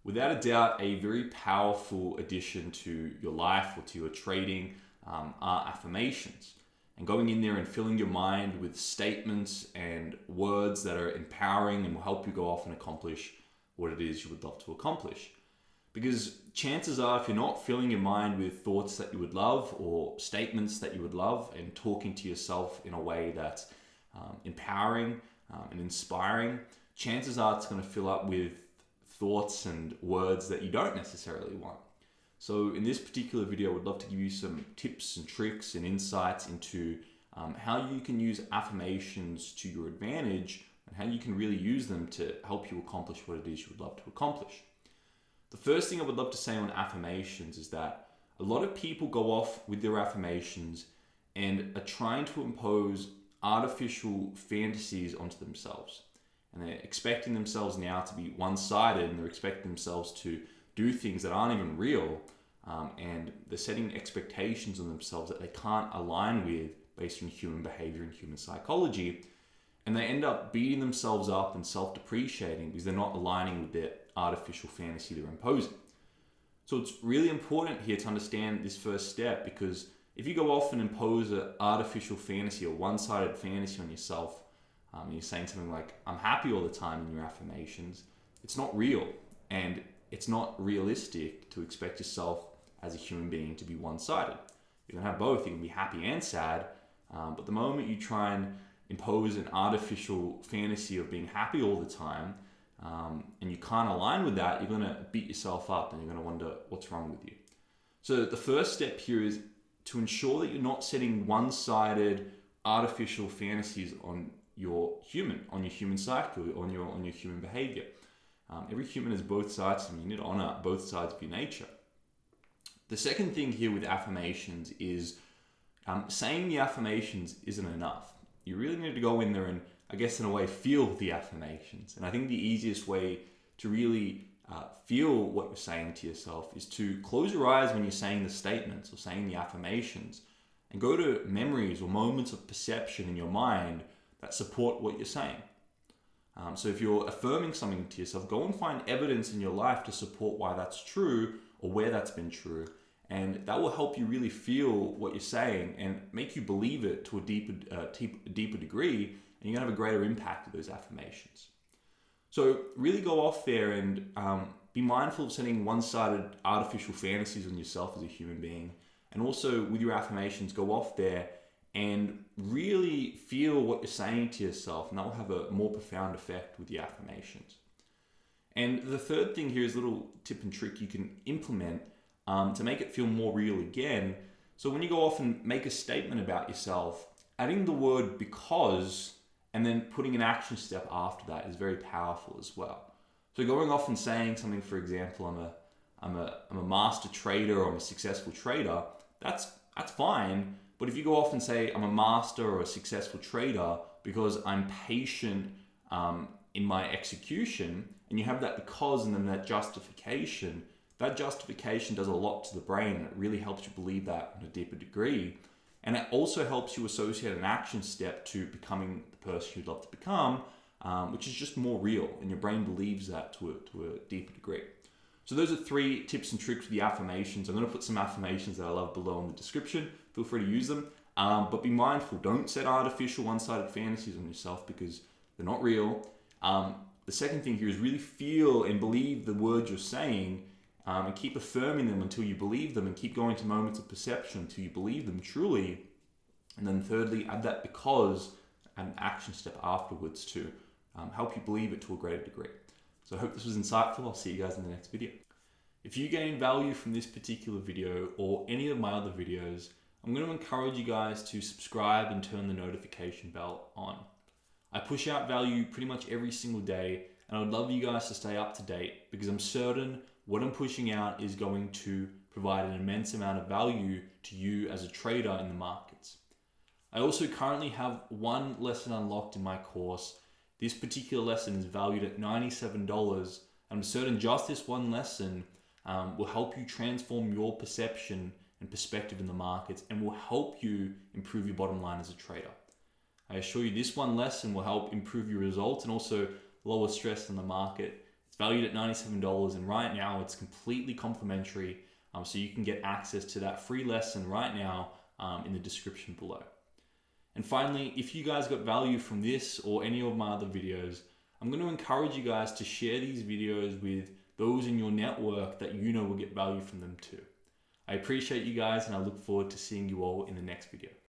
without a doubt, a very powerful addition to your life or to your trading are affirmations. And going in there and filling your mind with statements and words that are empowering and will help you go off and accomplish what it is you would love to accomplish. Because chances are, if you're not filling your mind with thoughts that you would love or statements that you would love and talking to yourself in a way that's empowering and inspiring, chances are it's going to fill up with thoughts and words that you don't necessarily want. So in this particular video, I would love to give you some tips and tricks and insights into how you can use affirmations to your advantage and how you can really use them to help you accomplish what it is you would love to accomplish. The first thing I would love to say on affirmations is that a lot of people go off with their affirmations and are trying to impose artificial fantasies onto themselves. And they're expecting themselves now to be one-sided, and they're expecting themselves to do things that aren't even real, and they're setting expectations on themselves that they can't align with based on human behavior and human psychology, and they end up beating themselves up and self-depreciating because they're not aligning with their artificial fantasy they're imposing. So it's really important here to understand this first step, because if you go off and impose an artificial fantasy or one-sided fantasy on yourself, and you're saying something like, I'm happy all the time in your affirmations, it's not real, and it's not realistic to expect yourself as a human being to be one-sided. You can have both. You can be happy and sad, but the moment you try and impose an artificial fantasy of being happy all the time, and you can't align with that, you're going to beat yourself up and you're going to wonder what's wrong with you. So the first step here is to ensure that you're not setting one-sided artificial fantasies on your human psyche, on your human behavior. Every human has both sides, and you need to honor both sides of your nature. The second thing here with affirmations is saying the affirmations isn't enough. You really need to go in there and, I guess in a way, feel the affirmations. And I think the easiest way to really feel what you're saying to yourself is to close your eyes when you're saying the statements or saying the affirmations, and go to memories or moments of perception in your mind that support what you're saying. So if you're affirming something to yourself, go and find evidence in your life to support why that's true or where that's been true. And that will help you really feel what you're saying and make you believe it to a deeper degree, and you're going to have a greater impact with those affirmations. So really go off there and be mindful of setting one-sided artificial fantasies on yourself as a human being. And also with your affirmations, go off there and really feel what you're saying to yourself, and that will have a more profound effect with your affirmations. And the third thing here is a little tip and trick you can implement to make it feel more real again. So when you go off and make a statement about yourself, adding the word because and then putting an action step after that is very powerful as well. So going off and saying something, for example, I'm a master trader, or I'm a successful trader, that's fine. But if you go off and say I'm a master or a successful trader because I'm patient in my execution, and you have that because and then that justification does a lot to the brain, and it really helps you believe that on a deeper degree. And it also helps you associate an action step to becoming the person you'd love to become, which is just more real, and your brain believes that to a deeper degree. So those are 3 tips and tricks with the affirmations. I'm going to put some affirmations that I love below in the description. Feel free to use them, but be mindful. Don't set artificial one-sided fantasies on yourself because they're not real. The second thing here is really feel and believe the words you're saying, and keep affirming them until you believe them, and keep going to moments of perception until you believe them truly. And then thirdly, add that because and an action step afterwards to help you believe it to a greater degree. So I hope this was insightful. I'll see you guys in the next video. If you gain value from this particular video or any of my other videos, I'm going to encourage you guys to subscribe and turn the notification bell on. I push out value pretty much every single day, and I would love you guys to stay up to date, because I'm certain what I'm pushing out is going to provide an immense amount of value to you as a trader in the markets. I also currently have one lesson unlocked in my course. This particular lesson is valued at $97, and I'm certain just this one lesson will help you transform your perception and perspective in the markets, and will help you improve your bottom line as a trader. I assure you this one lesson will help improve your results and also lower stress in the market. It's valued at $97, and right now it's completely complimentary. So you can get access to that free lesson right now in the description below. And finally, if you guys got value from this or any of my other videos, I'm going to encourage you guys to share these videos with those in your network that you know will get value from them too. I appreciate you guys, and I look forward to seeing you all in the next video.